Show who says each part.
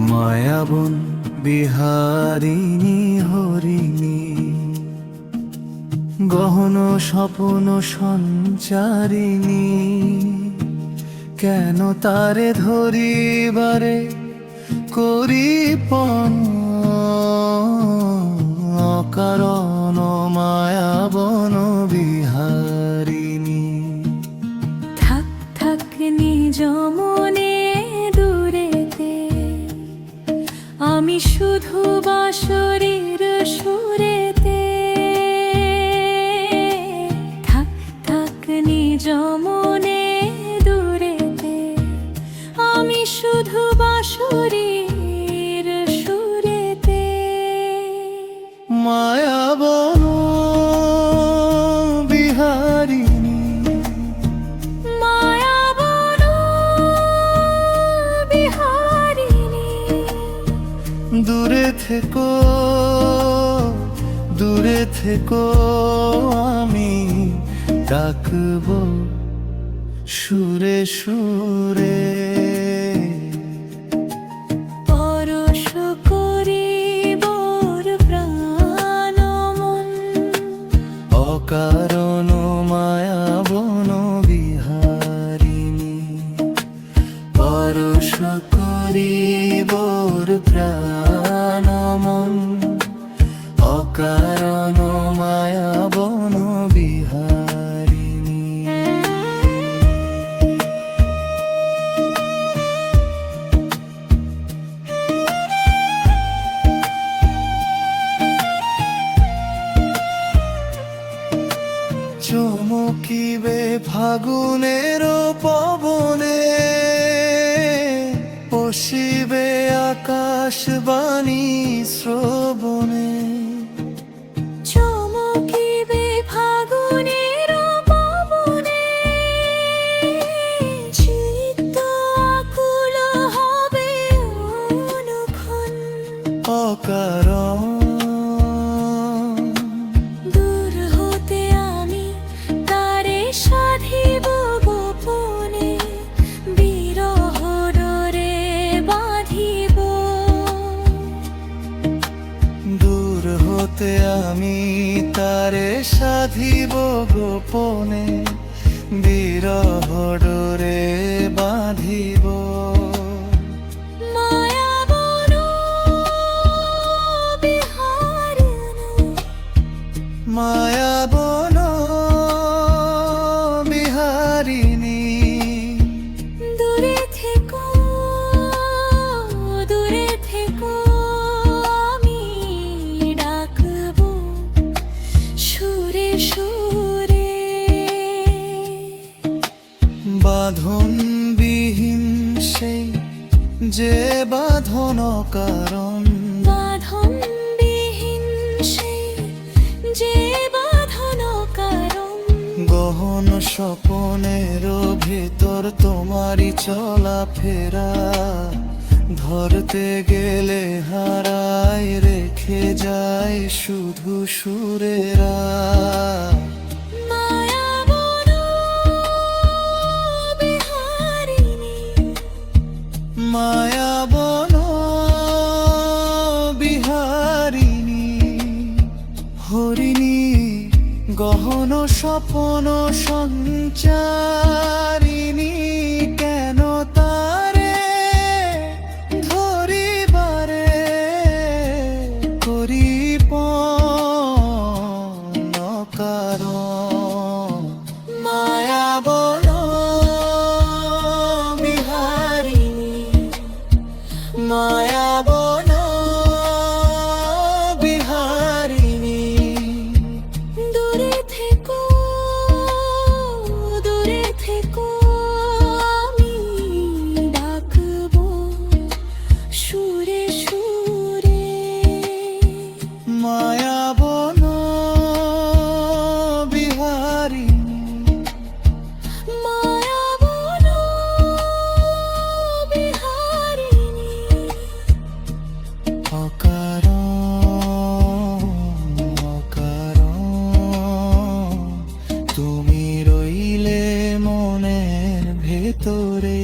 Speaker 1: মায়াবন বিহারিণী হরিণী, গহন স্বপ্ন সঞ্চারিণী। কেন তারে ধরিবারে করি পণ, অকারণ মায়াবন বিহারিণী।
Speaker 2: থাক থাক নিজ মনে দূরেতে, আমি শুধু বাঁশরীর সুরেতে। থাক থাক নিজ মনে দূরেতে, আমি শুধু বাঁশরীর সুরেতে।
Speaker 1: মায়াবন বিহারিণী,
Speaker 2: মায়াবন বিহারিণী।
Speaker 1: দূরে থেকো দূরে থেকো, আমি ডাকবো সুরে সুরে।
Speaker 2: পরশ করিবর প্রাণ মন,
Speaker 1: অকারণ মায়াবন বিহারিণী। পরশ করিবর প্রাণ মন, অকারণ মায়াবন বিহারিণী। চমকিবে ফাগুনের পবনে, পশিবে আকাশবাণী শ্রবণে।
Speaker 2: চমকিবে ফাগুনের পবনে, চিত্ত আকুল হবে অনুক্ষণ।
Speaker 1: অকারণ
Speaker 2: দূর হতে আমি তারে সাধিব গোপনে, বিরহ ডোরে বাঁধিব।
Speaker 1: দূর হতে আমি তারে সাধিব গোপনে, বিরহ ডোরে বাঁধিব।
Speaker 2: মায়াবন বিহারিণী,
Speaker 1: মায়াবন বিহারিণী।
Speaker 2: দূরে থেকো দূরে থেকো, আমি ডাকব সুরে সুরে।
Speaker 1: বাঁধন বিহীন সেই যে বাঁধন কারণ,
Speaker 2: বাঁধন বিহীন সেই যে বাঁধন কারণ।
Speaker 1: গহন স্বপনের ভিতর তোমারই চলা ফেরা, ধরতে গেলে হারায় রেখে যায় শুধু সুরেরা।
Speaker 2: মায়াবন বিহারিণী,
Speaker 1: মায়াবন বিহারিণী হরিণী, গহন স্বপন সঞ্চারিণী। কেন তারে ধরিবারে করি পণ, অকারণ মায়াবন বিহারিণী। মায়াবন বিহারিণী।
Speaker 2: দূরে থেকো দূরে থেকো, আমি ডাকব সুরে সুরে।
Speaker 1: মায়াবন বিহারিণী।
Speaker 2: মায়াবন বিহারিণী।
Speaker 1: অকারণ অকারণ, তুমি রইলে মনের ভেতরে।